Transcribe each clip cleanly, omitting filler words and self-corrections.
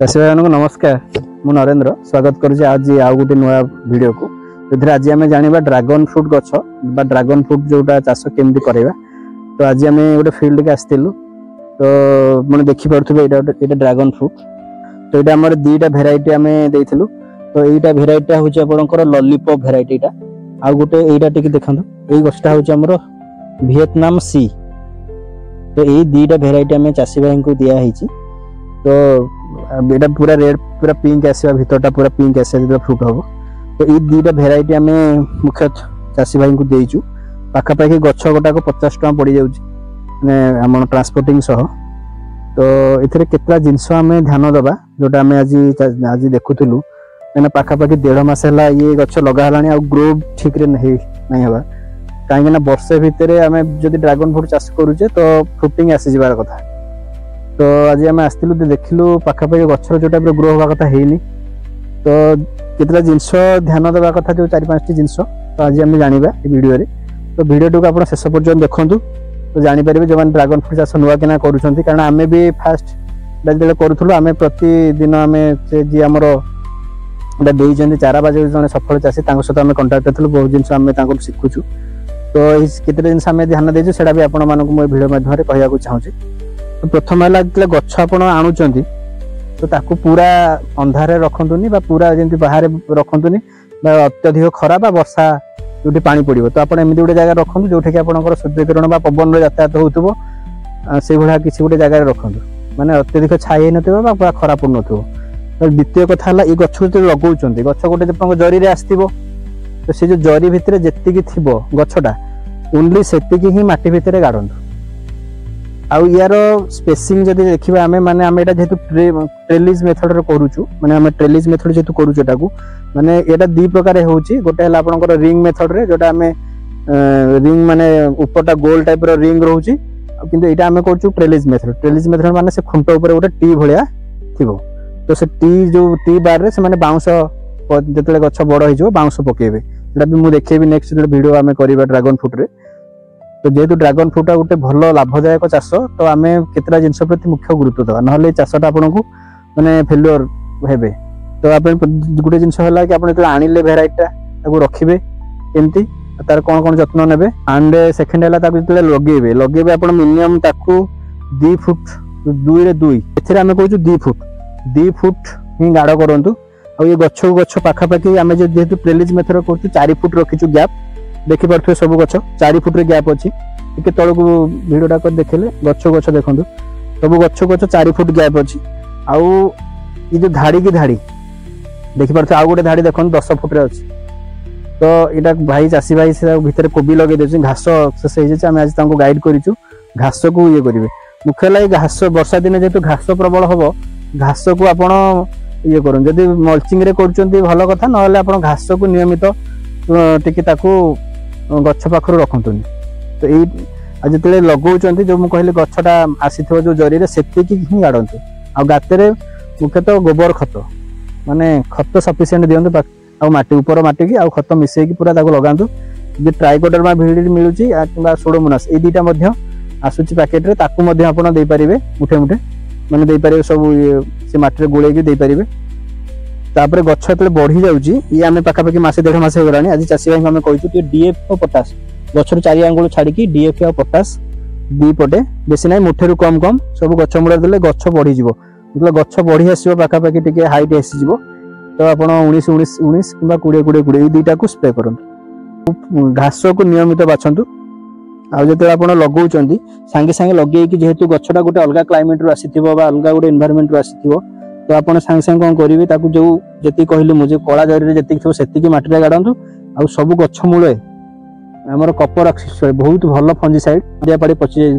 चाषी भाई मानक नमस्कार। मु नरेंद्र स्वागत करुँच आज आउ गोटे नुआ वीडियो को जो आज आम जाना ड्रागन फ्रूट गछ बा ड्रागन फ्रूट जोटा चाष केमती करवा। तो आज आम गोटे फील्ड के आसलु तो मैंने देखिपे ये ड्रागन फ्रूट। तो ये आम दुईटा भेराइटी आम देलु। तो यहीटा भेराइटा हूँ आपंकर लॉलीपॉप भेराइटा आउ गोटे यहीटा टी देखो यही गछटा हूँ आमर वियतनाम सी। तो यही दुईटा भेराइटी आम चाषी भाई को दिखाई। तो ये पूरा रेड पूरा पिंक आसवा भीतरटा पूरा पिंक आसा फ्रूट हम। तो ये दुईटा भेराइटी आम मुख्य चाषी भाई को देचु। पाखापाखि गछ गोटा को 50 टका पड़ जाम ट्रांसपोर्टिंग सह। तो ये केतला जिनस आम ध्यान दबा जोटा आम आज आज देखुलु क्या पाखापाखि 1.5 मास है ये गछ लगा आ ग्रो ठीक नहीं हवा कहीं वर्षे भितर आम जो ड्रागन फ्रूट चाष करुचे तो फ्रुटिंग आसी जबार कथा। तो आज आम आसलु देखिलु पाखापाखि गछर जो टाइप ग्रो हवा कथा है। तो केतला जिनस ध्यान देवा कथा जो 4-5 जिनस तो आज आम जाना वीडियो रे। तो वीडियो को आप शेष पर्यटन देखूँ तो जानीपर जो मैंने ड्रागन फ्रूट चाष नुआ किना करुँच। कारण आम भी फास्ट जो करूँ आम प्रतिदिन आम जी आमर देते चारा बाज जो सफल चाषी सहित आम कंटाक्ट थी बहुत जिन आम शिखुचु। तो केते जिन आम ध्यान देचु से भी आपण मानक भिडियो माध्यम कहूँ चाहूँगी। तो प्रथम है गछ आप आणुचंती तो ताकू पूरा अंधारे रखंतुनी बा पूरा जंती बाहर रखंतुनी बा अत्यधिक खरा बा वर्षा जोटी पानी पड़िबो। तो आपण एमिति गोटे जगह रखंतु जोठी कि आपनकर सूर्य किरण बा पवन रे यातायात होउतबो से भला किछि गोटे जगह रखंतु माने अत्यधिक छाई नथिबो बा पूरा खरा पड़ नथिबो। तो द्वितीय कथा हला ई गछ जो लगौचंती गछ गोटे जपन जरी रे आस्तिबो तो से जो जरी भितरे जेतिकी थिबो गछटा ओनली सेतिकी ही माटी भितरे गाडंतु। आउ यार स्पेसिंग जदि देखिबा आमे माने आमे एटा जेतु ट्रेलिज मेथड रे करूछु माने आमे ट्रेलिज मेथड जेतु करूछु एटाकू माने एटा दी प्रकार होउची। गोटे हला आपनकर रिंग मेथड रे जोटा आमे रिंग माने ऊपरटा गोल टाइप रो रिंग रहउची किंतु एटा आमे करछु ट्रेलिज मेथड। ट्रेलिज मेथड माने से खुंट ऊपर गोटे टी भलिया थिबो। तो से टी जो टी बार रे से माने बाउंस जतले गछ बड़ होई जो बाउंस पकेबे एटा भी मु देखेबी नेक्स्ट वीडियो आमे करिबा ड्रैगन फ्रूट रे। तो जेहेतु ड्रैगन फ्रूट गोटे भल लाभदायक चाष तो आम केतटा जिनस प्रति मुख्य गुरुत्व देवा ना चाषटा आपन को माने फेल्युअर हेबे। तो आप गोटे जिनस है कि आप आनिले भेराइटा रखिए एमती तार कौन कौन जत्न नेबे। एंड सेकेंड है लगे लगे आप मिनिमम 2 फुट 2 रे 2 एथे आम कहूँ 2 फुट 2 फुट ही गाढ़ करूँ। आ ये गछ गछ पाखापाखि आम जेहेतु ट्रेलिज मेथड कर 4 फुट रखीचु गैप देखि पारथुवे सब गछ 4 फुट रे गैप अछि। टिके तळकु वीडियोटा कर देखले गछ गछ देखंतु सब गछ गछ 4 फुट गैप अछि। आउ ई जो धाड़ी की धाड़ी देखि पारथु आ गोटे धाड़ी देखन 10 फुट रे अछि। तो एटा भाई चासी भाई से भीतर कोबी लगे देछि घास एक्सेस हे जे आमे आज तांको गाइड करिचु घास को ये करिवे। मुख्य लाई घास वर्षा दिन जेतु घास प्रबल हबो घास को आपण ये करन जदी मल्चिंग रे करचंती भलो कथा नहले आपण घास को नियमित टिके ताकू गछ पाखर रखंतुनी। तो यही आज जो लगौंट जो मुझे गछटा आसी जो जरी सेतिकी ही गाड़तु। आ गाते मुख्यतः गोबर खत माने खत सफिसीयंट दिंतु आ माटी ऊपर माटी की आ खत मिसेकी पूरा लगातु। जो ट्राइकोडर्मा भिड मिलूँ कि सोडोमोनास ये दुईटा आसूची पैकेट रे ताकू आपड़ दे पारे मुठे मुठे मैंने दे पारे सब से माटी गोलैकी दे पारे। तापर गछ जो बढ़ी जाऊँगी ये आम पाखापाखि मासे 1.5 मास होगा आज चाषी भाई आम कही डीएफ और पोटास गचर 4 आंगुल छाड़ी डीएफ और पोटास 2 पटे बेसी ना मुठेरू कम कम सब गछ मूल देले गछ बढ़ी जीवो मतलब गछ बढ़ी आसो पाखापाखि टिके हाइट आसीजिवो। तो आप 19 कि 20 दुईटा को स्प्रे करंतु। घास को नियमित बाछंतु। आ जो आप लगौंट सांगे सांगे लगे जेहेतु गछटा गोटे अलग क्लाइमेट रू आसीथिबो बा अलग गोटे एनवायरनमेंट रू आसीथिबो तो आप सांगे सांगे कौन करेंगे ताकू जो जी कहली मुझे कला जरी जी थो से माटी गाड़ू। आ सब गछ मूल आमर कपर ऑक्सीज बहुत भल फंजीसाइड दिया पाड़ी पची जाइए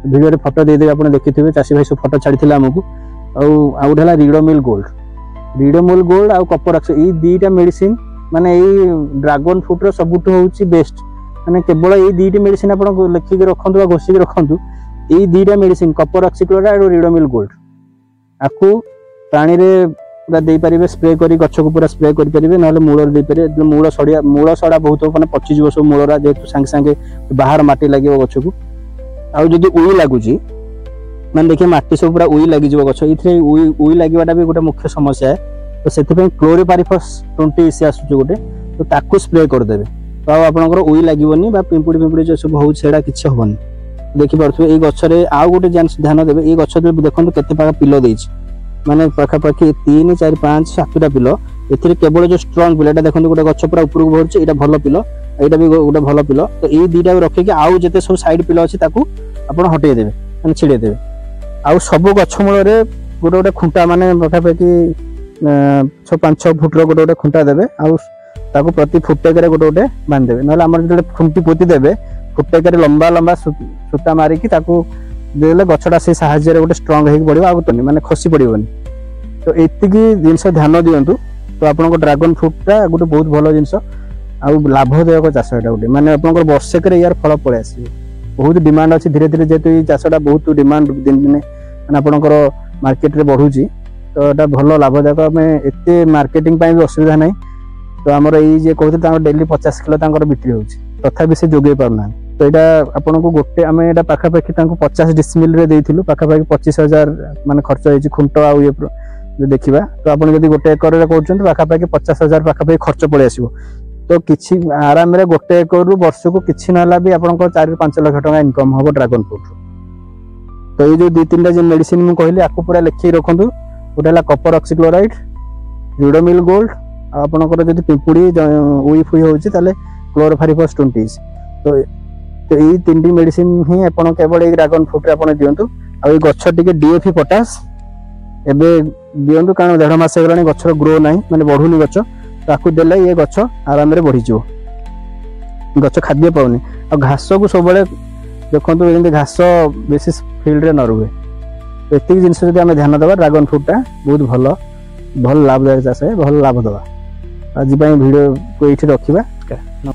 वीडियो फोटो देदेवी आप देखिए चाषी भाई सब फोटो छाड़ी आमको। आ गोटे रिडोमिल गोल्ड आ कपर ऑक्सीज ये दुईटा मेडिसिन माने ये ड्रैगन फ्रूट सबुठ हूँ बेस्ट माने केवल ये दुईटी मेडिसिन आप लिखिक रखु घोषिक रखु। ये दुईटा मेडिसिन कपर ऑक्सीक्लोराइड और रिडोमिल गोल्ड आपको पानी रे पूरा दे पारे स्प्रे करी गछ को पूरा स्प्रे करि परिबे नहले मूल दे पारे मूल सड़ा बहुत माने पची जीव सब मूलरा जेतु संगे संगे बाहर माटी लागिवो गछ को। आ जदी उई लागुची मैंने देखिए माटी सब पूरा उई लगी गछ ये उई लगे भी गोटे मुख्य समस्या है तो से क्लोरीपारिफस 20 आसूँ गोटे तो ताकू स्प्रे करदे तो आपंकर उई लगे पिंपुड़ी पिंपुड़ी जो सब हो किसी हेनी देखिपे ये गचरे आउ गोटे ध्यान देवे ये गच देखो के पिल देती माने पाखापाखि 3 4 5 7टा पिल ए केवल जो स्ट्रंग पिल देखो गोटे गच पूरा ऊपर को भरছে এটা ভালো পিল এইটা भी गोटे भल पिल तो ये दुईटा रखिक आउ जिते सब साइड पिल अच्छी आपड़ हटे देवे मैंने छिड़े देवे आउ सब गछ मूल गोटे गोटे खुंटा माने पाखापाखि 5-6 फुट गोटे गोटे खुंटा देवे आउ प्रति फुटेक गोटे गोटे बांध देवे ना जो खुंटी पोती देवे फुटेक लंबा लंबा सूता मारिकी देले गछटा से साहाଯ୍य गोटे स्ट्रंग हो पड़ो आगे माने खसी पड़ोनी तो एतिकी जिनस ध्यान दिंतु तो आपन ड्रैगन फ्रूटा गोटे बहुत भल जिनस आउ लाभदायक चाष एटा गोटे माने आपन वर्षक यार फल पड़े आस बहुत डिमांड अच्छी धीरे धीरे जेहेतु ये चाषटा बहुत डिमांड दिन दिन मैंने आपंकर मार्केट में बढ़ुची तो यहाँ भल लाभदायक आम एत मार्केटिंग भी असुविधा ना तो आमर ये कहते डेली 50 किलो बिक्री हो तथापि से जोगे पारना तो यहाँ आपन को गोटे आम यहाँ पाखापाखि 50 डिसमिल पाखापाखि 25,000 मान खर्च होती खुंट आउ ये जो देखा तो आप गोटे एकर कहते पाखापाखि 50,000 पाखापाखि खर्च पड़े आसो तो किसी आराम गोटे एकर वर्ष को किसी ना भी आप 4-5 लाख टका इनकम हम ड्रैगन फ्रूट तो ये जो 2-3टा जो मेडिसिन मुझे कहली आपको पूरा लिखिक रखु गोटे है कपर ऑक्सीक्लोराइड रिडोमिल गोल्ड आपंकर जब पिंपुड़ी उई फुई होती क्लोरोपारिफस 20 तो ये 3टी मेडिसिन ही आप केवल ये ड्रैगन फ्रूट आप दिंतु आ गछ टी डीएफी पोटास एवं दिंतु कारण 1.5 मास होगा गचर ग्रो ना मैंने बढ़ुनी गच ताकू देले ये गच आराम से बढ़ी गच खाद्य पाऊनी आ घास को सब देखो जमी घास बेसी फिल्ड न रुहे तो ये जिन आम ध्यान देवा ड्रैगन फ्रूटा बहुत भल भल लाभदायक चाष है भल लाभ दवा आज भिडियो को ये रखा।